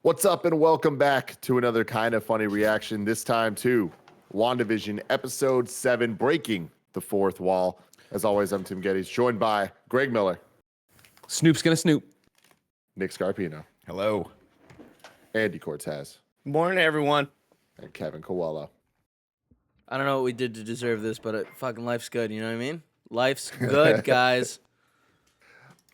What's up, and welcome back to another kind of funny reaction, this time to WandaVision Episode 7, Breaking the Fourth Wall. As always, I'm Tim Gettys, joined by Greg Miller. Snoop's gonna snoop. Nick Scarpino. Hello. Andy Cortez. Morning, everyone. And Kevin Coelho. I don't know what we did to deserve this, but fucking life's good, you know what I mean? Life's good, guys.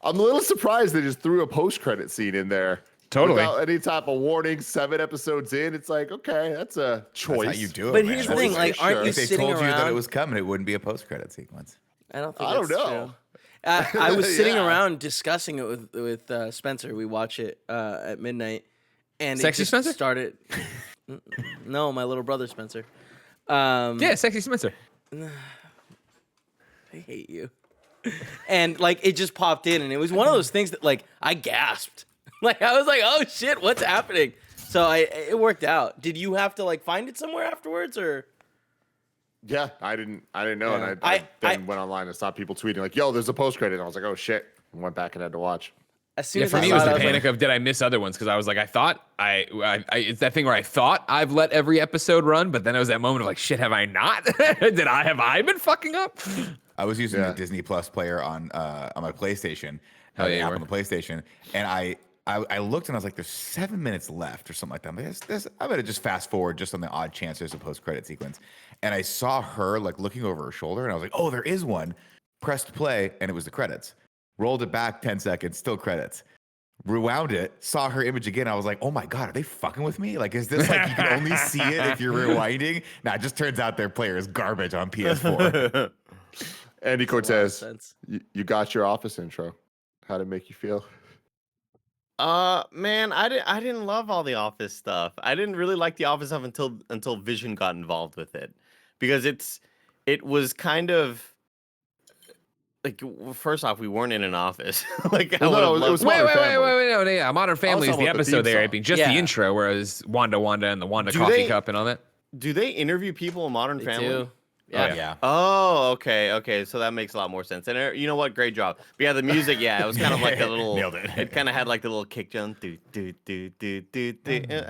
I'm a little surprised they just threw a post-credit scene in there. Totally. Without any type of warning, 7 episodes in, it's like, okay, that's a choice. That's how you do it, But man. here's the thing, like, aren't you If they sitting told you that it around? was coming, it wouldn't be a post-credit sequence. I don't think I don't that's know. true. I was sitting Yeah. around discussing it with Spencer. We watch it at midnight, and Sexy it just Spencer? started. No, my little brother Spencer. Yeah, Sexy Spencer. I hate you. And like it just popped in, and it was one of those things that like I gasped. Like I was like, "Oh shit, what's happening?" So it worked out. Did you have to like find it somewhere afterwards, or? Yeah, I didn't know, Yeah. and I then went online and saw people tweeting like, "Yo, there's a post-credit," and I was like, "Oh shit!" and went back and had to watch. As soon Yeah, as for I me, it saw was it, the I was panic like, of did I miss other ones? Because I was like, I thought it's that thing where I thought I've let every episode run, but then it was that moment of like, shit, have I not? Have I been fucking up? I was using the Disney Plus player on my PlayStation, Hell yeah, the you app were. on the PlayStation, and I looked and I was like, "There's 7 minutes left or something like that." I'm like, I better just fast forward just on the odd chance there's a post-credit sequence. And I saw her like looking over her shoulder, and I was like, "Oh, there is one." Pressed play, and it was the credits. Rolled it back 10 seconds, still credits. Rewound it, saw her image again. I was like, "Oh my god, are they fucking with me? Like, is this like you can only see it if you're rewinding?" Nah, it just turns out their player is garbage on PS4. Andy Cortez, sense. you got your Office intro. How'd it make you feel? Man, I didn't love all the Office stuff. I didn't really like the Office stuff until Vision got involved with it, because it was kind of like, first off, we weren't in an office. Like, Well, no, it was Wait, Modern Family. no, yeah, Modern Family is talking the about the episode theme there, I song. think, just Yeah. the intro, whereas Wanda and the Wanda Do coffee they- cup and all that. Do they interview people in Modern They Family? do. Yeah. Yeah. Oh, okay. So that makes a lot more sense. And you know what? Great job. But yeah, the music, yeah, it was kind of like a little. Nailed it. It kind of had like the little kick jump. Do. I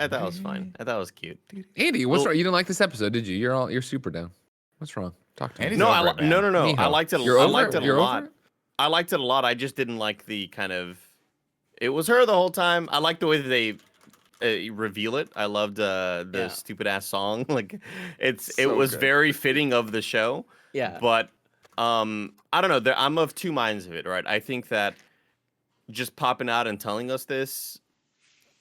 thought it was fine. I thought it was cute. Andy, what's Well- wrong? You didn't like this episode, did you? You're super down. What's wrong? Talk to me. Andy's No, over it, man. no. Mijo. I liked it. You're I over liked it? it a You're lot. over it? I liked it a lot. I just didn't like the kind of. It was her the whole time. I liked the way that they reveal it. I loved the stupid ass song. Like, it So was good. very fitting of the show. Yeah. But I don't know. I'm of two minds of it. Right. I think that just popping out and telling us this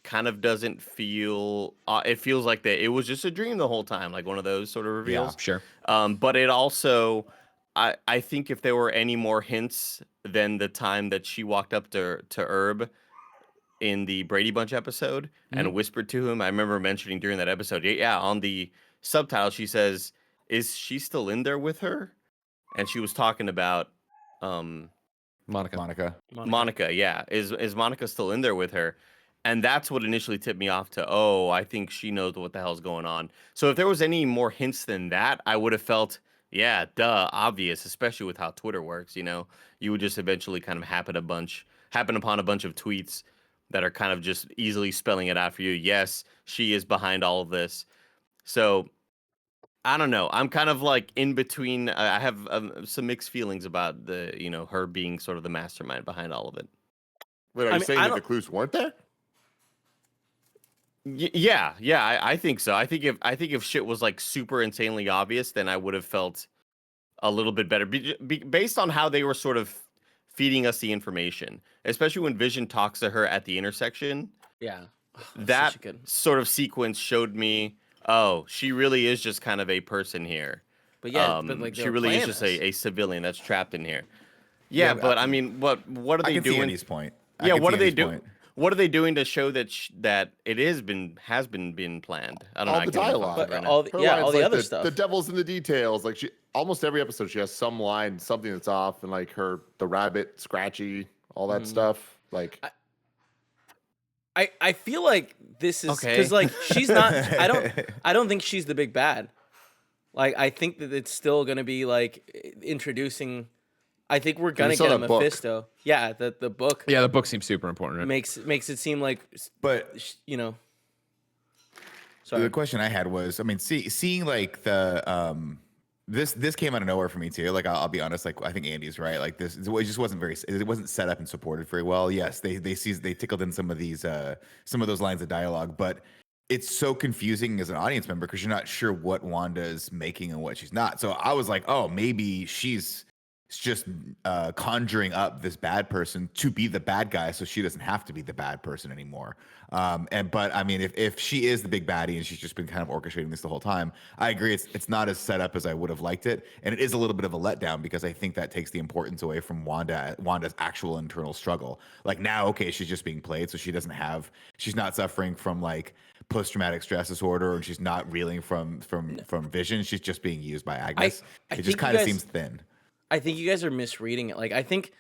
kind of doesn't feel. It feels like that it was just a dream the whole time, like one of those sort of reveals. Sure. But it also, I think if there were any more hints than the time that she walked up to Herb in the Brady Bunch episode and whispered to him, I remember mentioning during that episode, yeah, on the subtitle, she says, "Is she still in there with her?" And she was talking about Monica. Monica. Yeah, is Monica still in there with her? And that's what initially tipped me off to, oh, I think she knows what the hell's going on. So if there was any more hints than that, I would have felt, yeah, duh, obvious, especially with how Twitter works, you know? You would just eventually kind of happen upon a bunch of tweets that are kind of just easily spelling it out for you. Yes, she is behind all of this. So I don't know. I'm kind of like in between. I have some mixed feelings about her being sort of the mastermind behind all of it. Wait, are I you mean, saying I that the don't- clues weren't there? Yeah, I think so. I think if shit was like super insanely obvious, then I would have felt a little bit better based on how they were sort of feeding us the information, especially when Vision talks to her at the intersection. Yeah. That such a good- sort of sequence showed me, oh, she really is just kind of a person here. But yeah, but like she really is just a civilian that's trapped in here. Yeah, Yeah, but I mean, what are I they can see doing? Andy's point. Yeah, what are they doing? What are they doing to show that that it has been planned? I don't know. All I the can't remember dialogue. right But now. all the, Her yeah, line's all the like other stuff. The devil's in the details. Like, she almost every episode she has some line, something that's off, and like the rabbit, Scratchy, all that stuff. Like, I feel like this is Okay. because like she's not. I don't think she's the big bad. Like I think that it's still gonna be like introducing. I think we're gonna saw get a that book. Mephisto. Yeah, the book Yeah, the book seems super important. Right? makes it seem like But you know. Sorry. The question I had was, I mean, seeing like the this came out of nowhere for me too. Like I'll be honest, like I think Andy's right. Like this, it just wasn't it wasn't set up and supported very well. Yes, they tickled in some of those lines of dialogue, but it's so confusing as an audience member because you're not sure what Wanda's making and what she's not. So I was like, oh, maybe she's just conjuring up this bad person to be the bad guy, so she doesn't have to be the bad person anymore. But I mean, if she is the big baddie and she's just been kind of orchestrating this the whole time, I agree. It's not as set up as I would have liked it, and it is a little bit of a letdown because I think that takes the importance away from Wanda's actual internal struggle. Like now, okay, she's just being played, so she's not suffering from like post-traumatic stress disorder, and she's not reeling from Vision. She's just being used by Agnes. It just kind of seems thin. I think you guys are misreading it. Like I think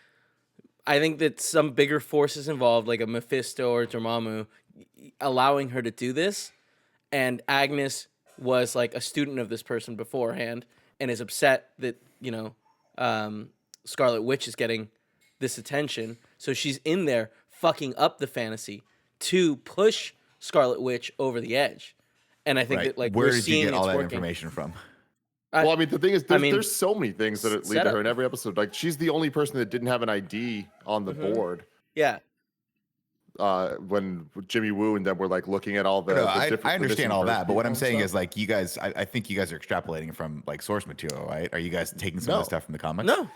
that some bigger forces involved, like a Mephisto or Dormammu, allowing her to do this, and Agnes was like a student of this person beforehand and is upset that Scarlet Witch is getting this attention, so she's in there fucking up the fantasy to push Scarlet Witch over the edge. And I think that like where we're did you seeing get all that working. information from? Well, I mean, the thing is, I mean, there's so many things that lead to setup. her in every episode. Like, she's the only person that didn't have an ID on the board Yeah. when Jimmy Woo and them were like looking at all the. No, the I different understand all that, but what I'm saying stuff. is like you guys, I think you guys are extrapolating from like source material, right? Are you guys taking some of No. the stuff from the comics? No.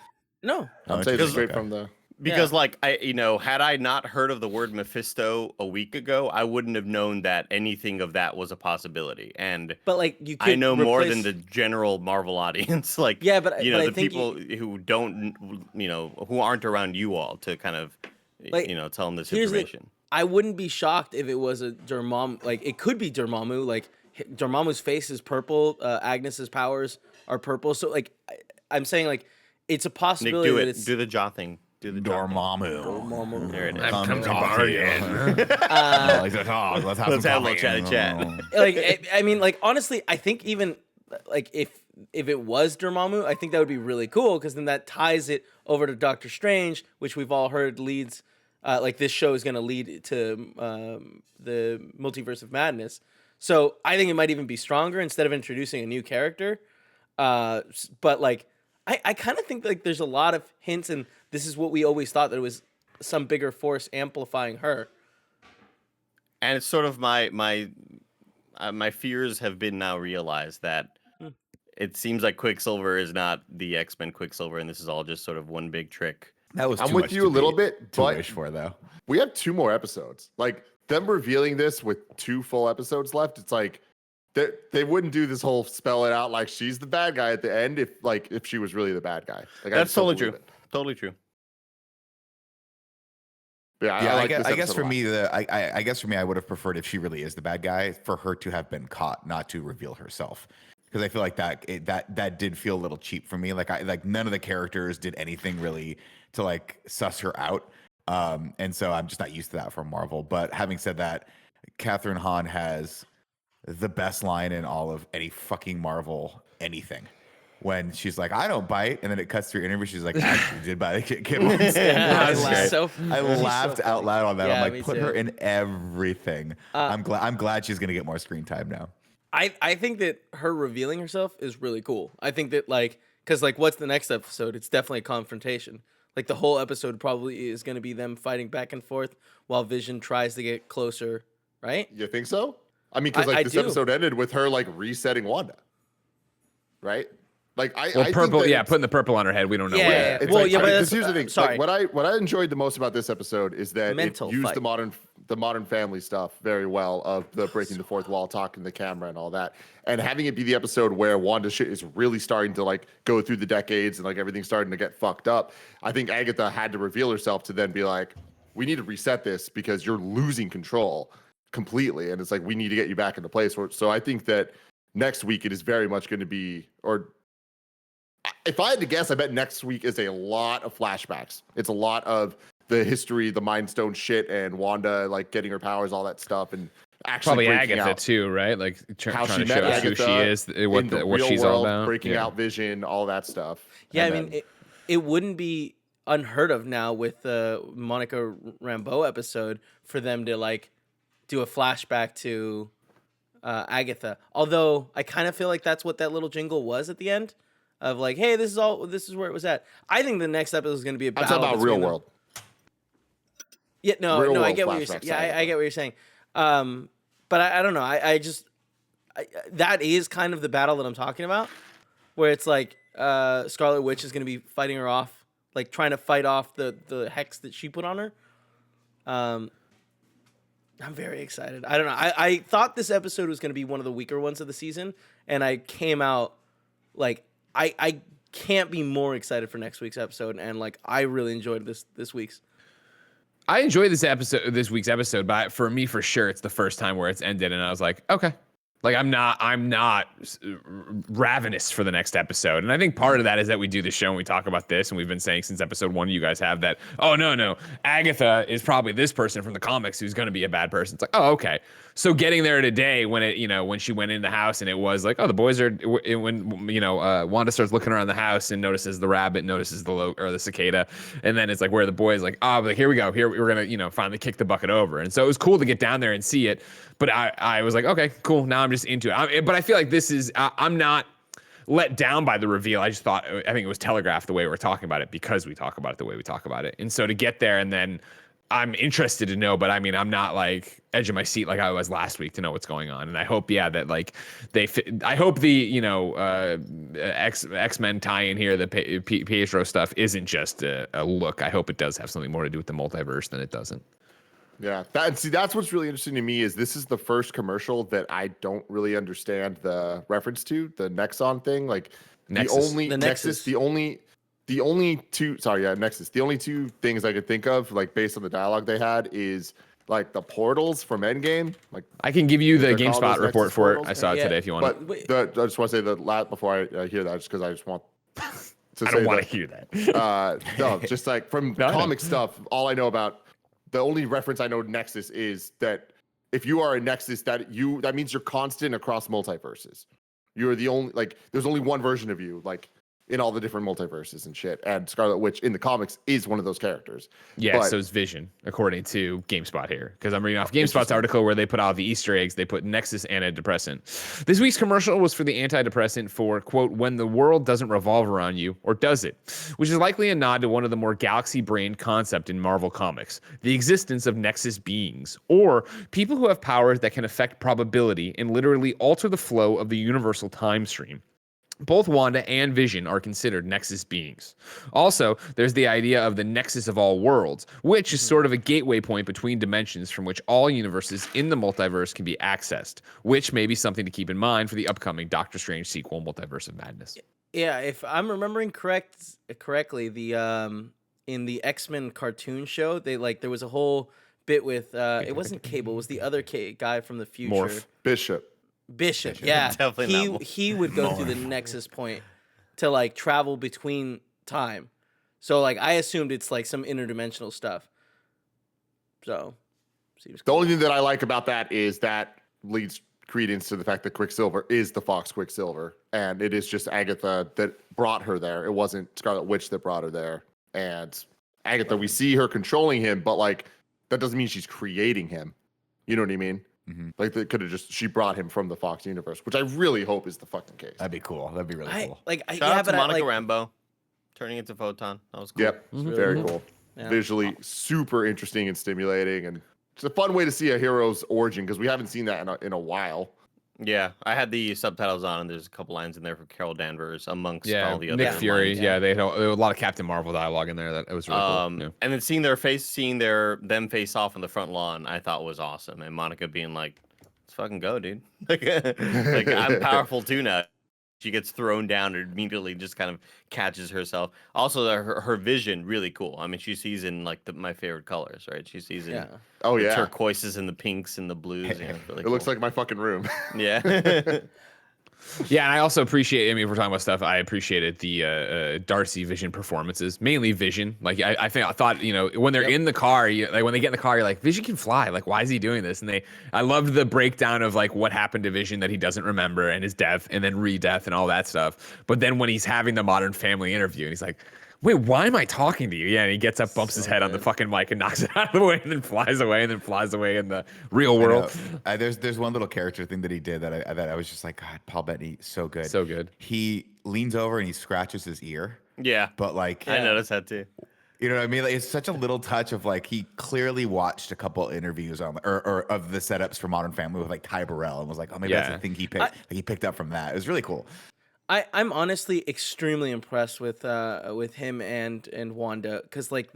I'm Oh, saying interesting. straight Okay. from the. Because like had I not heard of the word Mephisto a week ago, I wouldn't have known that anything of that was a possibility. And But like you could I know more than replace- the general Marvel audience. Like Yeah, but the I think people who don't who aren't around you all to kind of Like, tell them this here's the- information. I wouldn't be shocked if it was a Dormammu. Like it could be Dormammu. Like Dormammu's face is purple. Agnes's powers are purple. So like I'm saying like it's a Nick, possibility do that it. it's Do the jaw thing. Do the jaw thing. Dormammu. There it is. I've come to talk borrow to you. you. Like to talk. Let's have Let's some have a little coffee. chat. Like I mean like honestly I think even like if it was Dormammu I think that would be really cool because then that ties it over to Doctor Strange, which we've all heard leads like this show is going to lead to the Multiverse of Madness. So I think it might even be stronger instead of introducing a new character. But like I kind of think like there's a lot of hints, and this is what we always thought, that it was some bigger force amplifying her. And it's sort of my fears have been now realized that it seems like Quicksilver is not the X-Men Quicksilver, and this is all just sort of one big trick. That was I'm too with much you to a little be- bit, to but wish for though. we have 2 more episodes. Like them revealing this with 2 full episodes left. It's like they wouldn't do this whole spell it out like she's the bad guy at the end if she was really the bad guy. Like, I That's just don't totally believe true. it. Totally true. Yeah, Yeah, I like this I guess episode for a lot. me, I guess for me, I would have preferred if she really is the bad guy for her to have been caught, not to reveal herself. Because I feel like that did feel a little cheap for me. Like none of the characters did anything really to like suss her out. And so I'm just not used to that from Marvel. But having said that, Catherine Hahn has the best line in all of any fucking Marvel anything. When she's like, I don't bite, and then it cuts through interview, she's like, I actually did bite a kid once. Yeah, I she's laughed, so- I she's so laughed out funny. loud on that. Yeah, I'm me like, put too. her in everything. I'm glad she's gonna get more screen time now. I think that her revealing herself is really cool. I think that like because like what's the next episode? It's definitely a confrontation. Like the whole episode probably is going to be them fighting back and forth while Vision tries to get closer, right? You think so? I mean, because like I this do. episode ended with her like resetting Wanda, right? Like I Well, think purple. that Yeah, it's- putting the purple on her head. We don't know. Yeah, what yeah, It's Well, like, yeah, but because that's- here's the thing. sorry. Like, what I enjoyed the most about this episode is that Mental it used fight. the modern family stuff very well, of the breaking the fourth wall, talking to the camera, and all that, and having it be the episode where Wanda shit is really starting to like go through the decades and like everything's starting to get fucked up. I think Agatha had to reveal herself to then be like, we need to reset this because you're losing control completely, and it's like we need to get you back into place. So I think that next week it is very much going to be, or if I had to guess, I bet next week is a lot of flashbacks. It's a lot of the history, the Mind Stone shit, and Wanda like getting her powers, all that stuff, and actually Probably breaking Agatha out too, right? Like how trying she to met show us who she Agatha is, in what the what real she's world, all about. breaking Yeah. out Vision, all that stuff. Yeah, And I mean then- it wouldn't be unheard of now with the Monica Rambeau episode for them to like do a flashback to Agatha. Although I kind of feel like that's what that little jingle was at the end, of like, hey, this is where it was at. I think the next episode is going to be I'm battle talking about between real them. world. Yeah, no, Real I world get what you're saying. flashbacks, Yeah, Agatha. I get what you're saying. But I don't know. I that is kind of the battle that I'm talking about, where it's like Scarlet Witch is going to be fighting her off, like trying to fight off the hex that she put on her. I'm very excited. I don't know. I thought this episode was going to be one of the weaker ones of the season, and I came out like I can't be more excited for next week's episode, and like I really enjoyed this week's. I enjoyed this week's episode, but for me, for sure, it's the first time where it's ended, and I was like, okay. Like I'm not ravenous for the next episode. And I think part of that is that we do the show and we talk about this, and we've been saying since episode 1, you guys have that, oh no, Agatha is probably this person from the comics who's going to be a bad person. It's like, oh, okay. So getting there today when when she went in the house and it was like, oh, the boys are, when Wanda starts looking around the house and notices the rabbit, notices the cicada, and then it's like, where are the boys? Like, oh, like, here we go. Here we're going to, finally kick the bucket over. And so it was cool to get down there and see it. But I was like, okay, cool. Now I'm just into it. But I feel like this is, I'm not let down by the reveal. I think it was telegraphed the way we're talking about it because we talk about it the way we talk about it. And so to get there and then I'm interested to know, but I mean, I'm not like edge of my seat like I was last week to know what's going on. And I hope, that like I hope the, X-Men tie in here, the Pietro stuff isn't just a look. I hope it does have something more to do with the multiverse than it doesn't. Yeah, that's what's really interesting to me is this is the first commercial that I don't really understand the reference to, the Nexon thing. Like Nexus. Nexus, the only two things I could think of, like based on the dialogue they had, is like the portals from Endgame. Like I can give you the they're called GameSpot those report Nexus for it. portals. I saw it today if you want. But I just want to say before I hear that, just because I just want to I don't want to hear that. No, just like from comic stuff, all I know about. The only reference I know to Nexus is that if you are a Nexus, that means you're constant across multiverses. You're the only, like, there's only one version of you, like, in all the different multiverses and shit. And Scarlet Witch in the comics is one of those characters. Yeah, so it's Vision, according to GameSpot here. Because I'm reading off GameSpot's article where they put all the Easter eggs. They put Nexus antidepressant. This week's commercial was for the antidepressant for, quote, when the world doesn't revolve around you, or does it? Which is likely a nod to one of the more galaxy-brained concept in Marvel Comics, the existence of Nexus beings, or people who have powers that can affect probability and literally alter the flow of the universal time stream. Both Wanda and Vision are considered Nexus beings. Also, there's the idea of the Nexus of all worlds, which is sort of a gateway point between dimensions from which all universes in the multiverse can be accessed, which may be something to keep in mind for the upcoming Doctor Strange sequel, Multiverse of Madness. Yeah, if I'm remembering correctly, the in the X-Men cartoon show, there was a whole bit with it wasn't Cable, it was the other guy from the future. Morph. Bishop, yeah. Definitely not. He would go through the Nexus point to like travel between time. So like I assumed it's like some interdimensional stuff. So seems The cool. only thing that I like about that is that leads credence to the fact that Quicksilver is the Fox Quicksilver, and it is just Agatha that brought her there. It wasn't Scarlet Witch that brought her there. And Agatha, we see her controlling him, but like that doesn't mean she's creating him. You know what I mean? Mhm. Like they could have she brought him from the Fox universe, which I really hope is the fucking case. That'd be cool. That'd be really cool. Shout out to Monica Rambeau turning into Photon. That was cool. Yep, very cool. Yeah. Visually super interesting and stimulating, and it's a fun way to see a hero's origin because we haven't seen that in a while. Yeah, I had the subtitles on, and there's a couple lines in there for Carol Danvers amongst all the other Nick Fury. lines. Yeah, there was a lot of Captain Marvel dialogue in there. That it was really cool. Yeah. And then seeing them face off on the front lawn, I thought was awesome. And Monica being like, "Let's fucking go, dude! like I'm powerful too now." She gets thrown down and immediately just kind of catches herself. Also, her vision really cool. I mean, she sees in like my favorite colors, right? She sees in the turquoises and the pinks and the blues. Yeah, really it looks like my fucking room. Yeah. Yeah, and I also appreciate. I mean, if we're talking about stuff, I appreciated the Darcy Vision performances, mainly Vision. Like, I thought, when they're in the car, when they get in the car, you're like, Vision can fly. Like, why is he doing this? And I loved the breakdown of like what happened to Vision that he doesn't remember and his death and then re-death and all that stuff. But then when he's having the Modern Family interview and he's like, wait, why am I talking to you? Yeah, and he gets up, bumps his head on the good. fucking mic and knocks it out of the way, and then flies away, in the real world. There's one little character thing that he did that I was just like, God, Paul Bettany, so good. So good. He leans over and he scratches his ear, Yeah, but like, I noticed that too. you know what I mean? Like, it's such a little touch of like he clearly watched a couple interviews on or of the setups for Modern Family with like Ty Burrell and was like, oh, maybe that's Yeah. the thing he picked up from that. It was really cool. I'm honestly extremely impressed with him and Wanda because like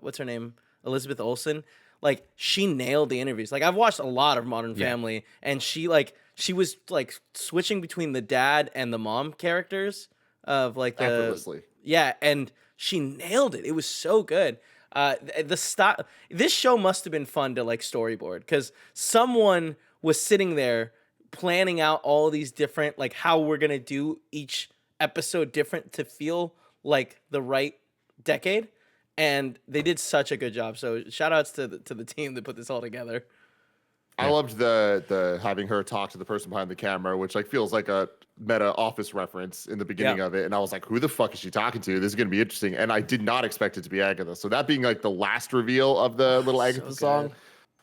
what's her name, Elizabeth Olsen, like she nailed the interviews. Like I've watched a lot of Modern Family, and she was like switching between the dad and the mom characters of like the Effortlessly. yeah, and she nailed it. It was so good. This show must have been fun to like storyboard because someone was sitting there planning out all these different like how we're gonna do each episode different to feel like the right decade, and they did such a good job. So shout outs to the team that put this all together. I loved the having her talk to the person behind the camera, which like feels like a meta Office reference in the beginning of it. And I was like, who the fuck is she talking to? This is gonna be interesting. And I did not expect it to be Agatha. So that being like the last reveal of the little Agatha song,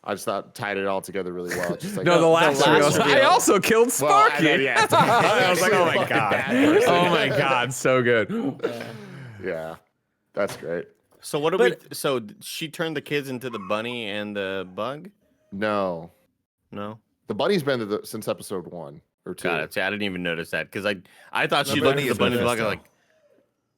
I just thought tied it all together really well. Just like, No, the last last reveal. I reveal. also killed well, Sparky. I was like, oh my god, oh my god, so good. yeah, that's great. So what do we? So she turned the kids into the bunny and the bug? No, No. the bunny's been there since episode 1 or 2. Got it. See, I didn't even notice that because I thought she The looked bunny at the is bunny and the bug Mephisto. like,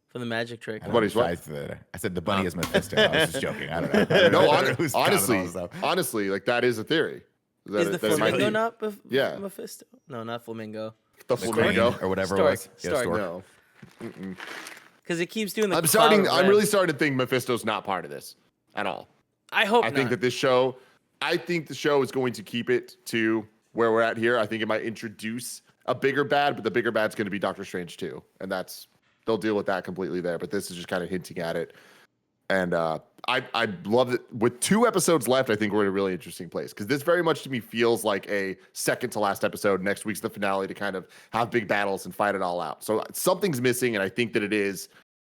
For the magic trick. I don't Buddy's know, what? I said the bunny is Mephisto. I was just joking. I don't know. I don't No, know who's counting all honestly, this stuff. honestly, like that is a theory. Is the That it might flamingo be. not Yeah. Mephisto? No, not flamingo. The Queen flamingo? or whatever Stork. it was. Yeah, Stork. stork. No. Because it keeps doing the. I'm really starting to think Mephisto's not part of this at all. I hope I think not. that I think the show is going to keep it to where we're at here. I think it might introduce a bigger bad, but the bigger bad's going to be Doctor Strange too. And they'll deal with that completely there. But this is just kind of hinting at it. And I love it. With 2 episodes left, I think we're in a really interesting place because this very much to me feels like a second to last episode. Next week's the finale to kind of have big battles and fight it all out. So something's missing, and I think that it is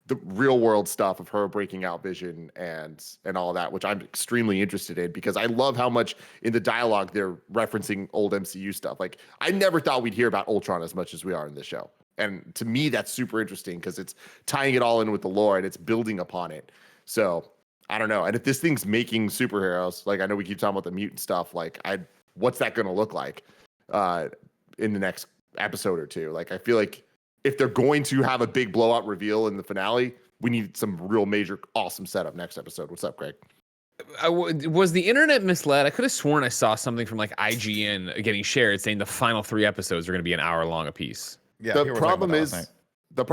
the real world stuff of her breaking out Vision and all that, which I'm extremely interested in because I love how much in the dialogue they're referencing old MCU stuff. Like I never thought we'd hear about Ultron as much as we are in this show. And to me, that's super interesting because it's tying it all in with the lore and it's building upon it. So I don't know. And if this thing's making superheroes, like I know we keep talking about the mutant stuff, like what's that going to look like in the next episode or 2? Like I feel like if they're going to have a big blowout reveal in the finale, we need some real major awesome setup next episode. What's up, Greg? Was the internet misled? I could have sworn I saw something from like IGN getting shared saying the final 3 episodes are going to be an hour long a piece. Yeah, The people were talking problem about is, that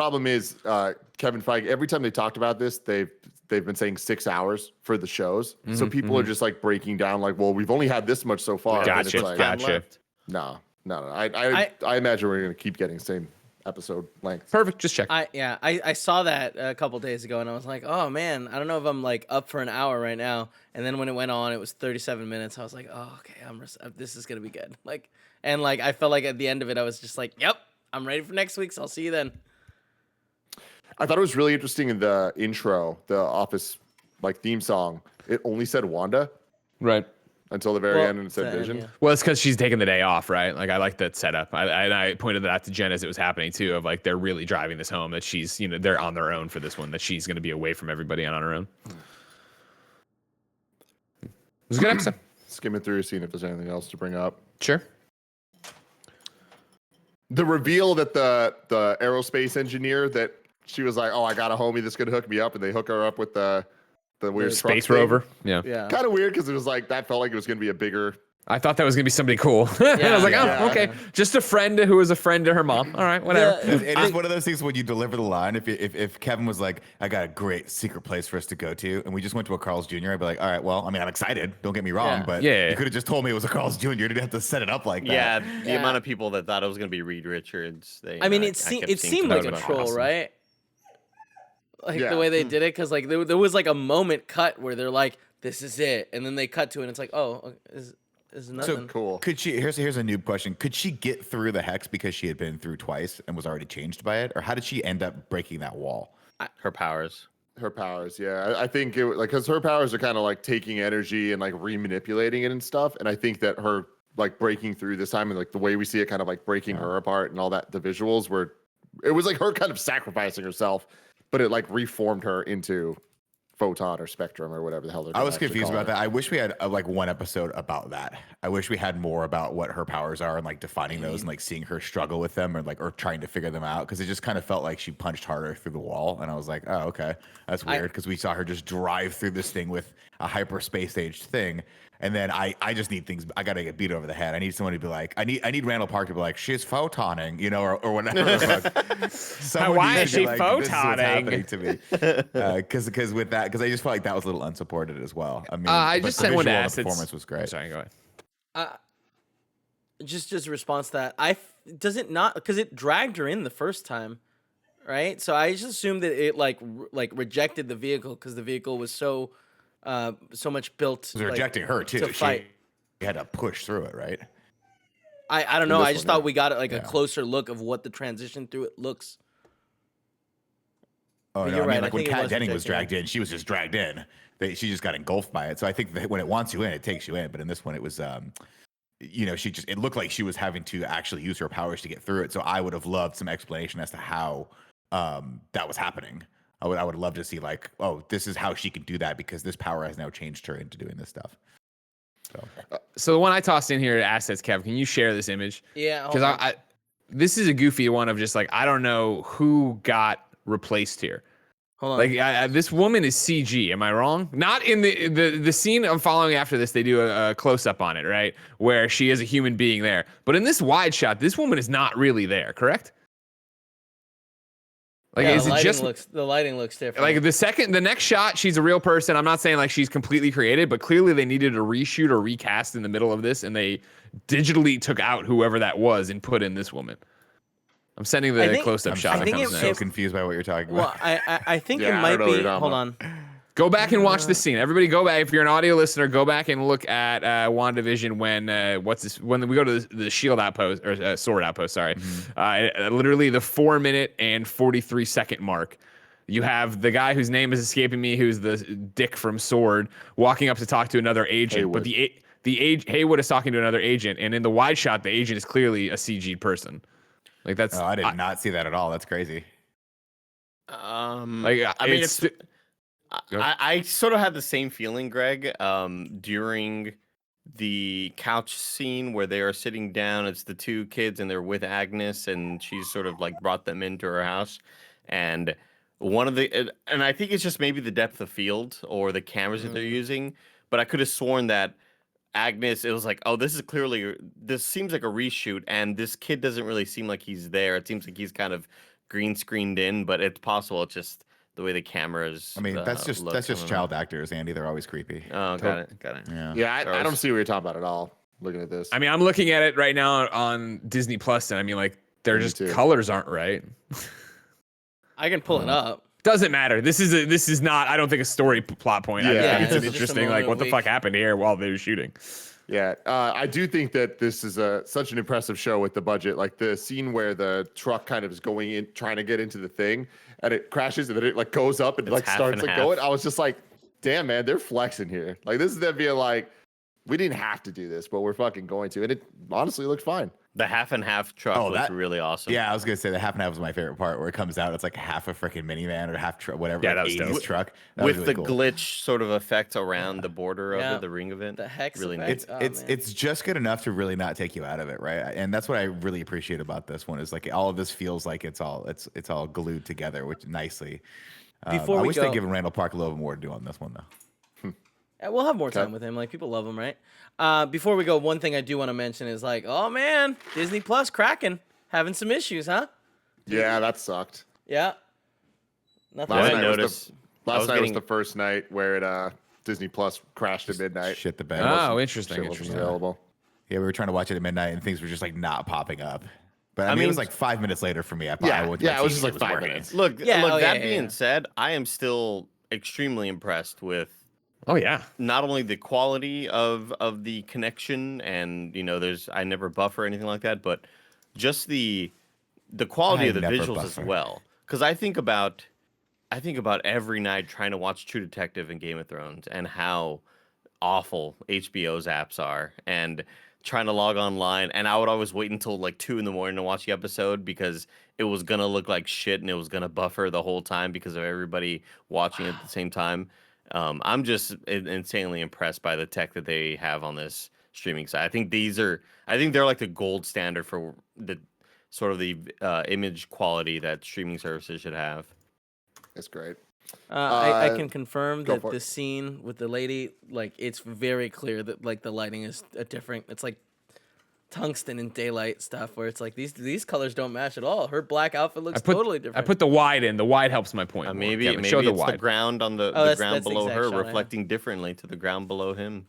last Kevin Feige, every time they talked about this, they've been saying 6 hours for the shows. So people are just like breaking down like, well, we've only had this much so far. And Gotcha, it's like, gotcha. No. I imagine we're going to keep getting the same episode length. Perfect. Just check. I saw that a couple days ago, and I was like, oh man, I don't know if I'm like up for an hour right now. And then when it went on, it was 37 minutes. I was like, oh okay, this is gonna be good. Like, and like I felt like at the end of it, I was just like, yep, I'm ready for next week. So I'll see you then. I thought it was really interesting in the intro, the Office like theme song. It only said Wanda Right. until the very Well, end, and it said the end, Vision. yeah. Well, it's because she's taking the day off, right? Like I like that setup. I pointed that out to Jen as it was happening too. Of like they're really driving this home that she's they're on their own for this one. That she's going to be away from everybody and on her own. It was a good episode. Skimming through, seeing if there's anything else to bring up. Sure. The reveal that the aerospace engineer that she was like, oh, I got a homie that's gonna hook me up, and they hook her up with the weird truck Space thing. Rover. Yeah. Yeah. Kind of weird because it was like that felt like it was gonna be a bigger. I thought that was gonna be somebody cool. And I was like, Yeah. oh, okay, just a friend who was a friend to her mom. All right, whatever. It is one of those things when you deliver the line. If Kevin was like, I got a great secret place for us to go to, and we just went to a Carl's Jr., I'd be like, all right, well, I mean, I'm excited. Don't get me wrong, but Yeah. you could have just told me it was a Carl's Jr. You didn't have to set it up like that. yeah, the Yeah. amount of people that thought it was gonna be Reed Richards. I mean, I it kept seeing seemed like a clips about troll, awesome. right? Like Yeah. the way they did it, because like there was like a moment cut where they're like, "This is it," and then they cut to it, and it's like, "Oh, is nothing." Cool. Could she? Here's a noob question. Could she get through the hex because she had been through twice and was already changed by it, or how did she end up breaking that wall? Her powers. Her powers, yeah. I think it like because her powers are kind of like taking energy and like remanipulating it and stuff. And I think that her like breaking through this time and like the way we see it kind of like breaking her apart and all that, the visuals were, it was like her kind of sacrificing herself, but it like reformed her into photon or spectrum or whatever the hell they're I was gonna actually confused call about her. that. I wish we had like one episode about that. I wish we had more about what her powers are and like defining those and like seeing her struggle with them or trying to figure them out, because it just kind of felt like she punched harder through the wall, and I was like, oh, okay, that's weird, because we saw her just drive through this thing with a hyperspace aged thing. And then I just need things. I gotta get beat over the head. I need someone to be like, I need Randall Park to be like, she's photoning, or whatever. Someone Why needs is to be she like, this is what's photoning? happening to me? Because I just felt like that was a little unsupported as well. I mean, I but just the sent one to visual and the Acids. performance was great. Sorry, go ahead. Just a response to that. Does it not, because it dragged her in the first time, right? So I just assumed that it like rejected the vehicle because the vehicle was so much built. It was rejecting her too. to fight. She had to push through it, right? I don't know. this I just one, thought yeah. we got a Yeah. closer look of what the transition through it looks. Oh But no, you're I right, mean, I like when think it Kat was Denning was rejecting dragged in, she was just dragged in. She just got engulfed by it. So I think that when it wants you in, it takes you in. But in this one, it was, it looked like she was having to actually use her powers to get through it. So I would have loved some explanation as to how that was happening. I would love to see like, oh, this is how she can do that because this power has now changed her into doing this stuff. So the one I tossed in here at Assets, Kev, can you share this image? Yeah, Because I this is a goofy one of just like, I don't know who got replaced here. hold on. Like this woman is CG. Am I wrong? Not in the scene I'm following after this. They do a close up on it, right, where she is a human being there. But in this wide shot, this woman is not really there. Correct? Like, Yeah, is it just the lighting looks different? like the next shot? She's a real person. I'm not saying like she's completely created, but clearly they needed to reshoot or recast in the middle of this, and they digitally took out whoever that was and put in this woman. I'm sending I the think- close up I'm, shot. I that think comes I'm it- so next. confused by what you're talking well, about. I think Yeah, it I might don't know what be. you're talking Hold about. on. Go back and watch this scene. Everybody, go back. If you're an audio listener, go back and look at WandaVision when we go to the shield outpost or sword outpost. Sorry, literally the 4 minute and 43 second mark. You have the guy whose name is escaping me, who's the dick from Sword, walking up to talk to another agent. Haywood. But Haywood is talking to another agent, and in the wide shot, the agent is clearly a CG person. Like that's Oh, I did not see that at all. That's crazy. like I mean, it's. Go I sort of had the same feeling, Greg, during the couch scene where they are sitting down. It's the two kids and they're with Agnes, and she's sort of like brought them into her house. And and I think it's just maybe the depth of field or the cameras that they're using. But I could have sworn that Agnes, it was like, oh, this seems like a reshoot, and this kid doesn't really seem like he's there. It seems like he's kind of green screened in, but it's possible it's just the way the cameras. I mean, that's just look. I don't know. child actors, Andy. They're always creepy. Oh, got it. Yeah. Yeah, I Gross. don't see what you're talking about at all. Looking at this, I mean, I'm looking at it right now on Disney Plus, and I mean, like, they're Me just too. colors aren't right. I can pull it up. Doesn't matter. This is not. I don't think a story plot point. I just Yeah, think it's it's an just a interesting. Like, moment what the week. fuck happened here while they were shooting? yeah, I do think that this is such an impressive show with the budget. Like the scene where the truck kind of is going in, trying to get into the thing, and it crashes, and then it like goes up and It's like half starts and like half. going. I was just like, damn, man, they're flexing here. Like this is them being like, we didn't have to do this, but we're fucking going to, and it honestly looked fine. The half and half truck Oh, looks that- really awesome. Yeah, I was gonna say the half and half was my favorite part, where it comes out, it's like half a freaking minivan or half whatever, Yeah, like that was 80s dope. truck. That was with really the cool. glitch sort of effect around the border of Yeah. it, the ring of it. The hex really effect. nice. Oh, man. It's just good enough to really not take you out of it, right? And that's what I really appreciate about this one is like all of this feels like it's all glued together, which nicely. Before I we wish go- they'd given Randall Park a little more to do on this one though. Yeah, we'll have more time with him. Like, people love him, right? Before we go, one thing I do want to mention is like, oh man, Disney Plus cracking, having some issues, huh? Yeah, that sucked. Yeah. Nothing. Last didn't night was notice. I last was night was getting- the first night where it Disney Plus crashed at midnight. Shit the bed. Oh, interesting. Shit wasn't Interesting. available. Yeah, we were trying to watch it at midnight and things were just like not popping up. But I mean, it mean- was like 5 minutes later for me. I Yeah, went to my yeah, it was TV just and like 5 working. minutes. Look, Yeah, look. oh, That yeah, being yeah. said, I am still extremely impressed with Oh yeah. not only the quality of the connection, and I never buffer or anything like that, but just the quality I of the never visuals as buffer. well. Because I think about I think about every night trying to watch True Detective and Game of Thrones and how awful HBO's apps are, and trying to log online. And I would always wait until like 2 in the morning to watch the episode because it was gonna look like shit and it was gonna buffer the whole time because of everybody watching at the same time. I'm just insanely impressed by the tech that they have on this streaming side. I think they're like the gold standard for the sort of the image quality that streaming services should have. It's great. I can confirm go that for the it. scene with the lady, like, it's very clear that like the lighting is a different. It's like tungsten and daylight stuff, where it's like these colors don't match at all. Her black outfit looks totally different. I put the wide in. The wide helps my point. more. Maybe Kevin, maybe show the it's the wide. ground on the that's ground the below exact her shot I have. reflecting differently to the ground below him,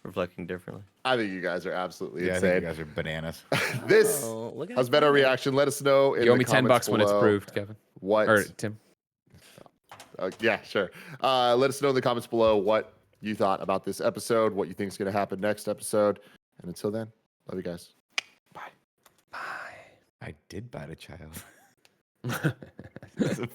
reflecting differently. I think you guys are absolutely Yeah, I think insane. you guys are bananas. This Oh, look at has that been a photo. reaction. Let us know in You owe the me comments $10 when it's below approved, Kevin. What? Or Tim. Yeah, sure. Let us know in the comments below what you thought about this episode, what you think is going to happen next episode. And until then, love you guys. Bye. I did bite a child. That's a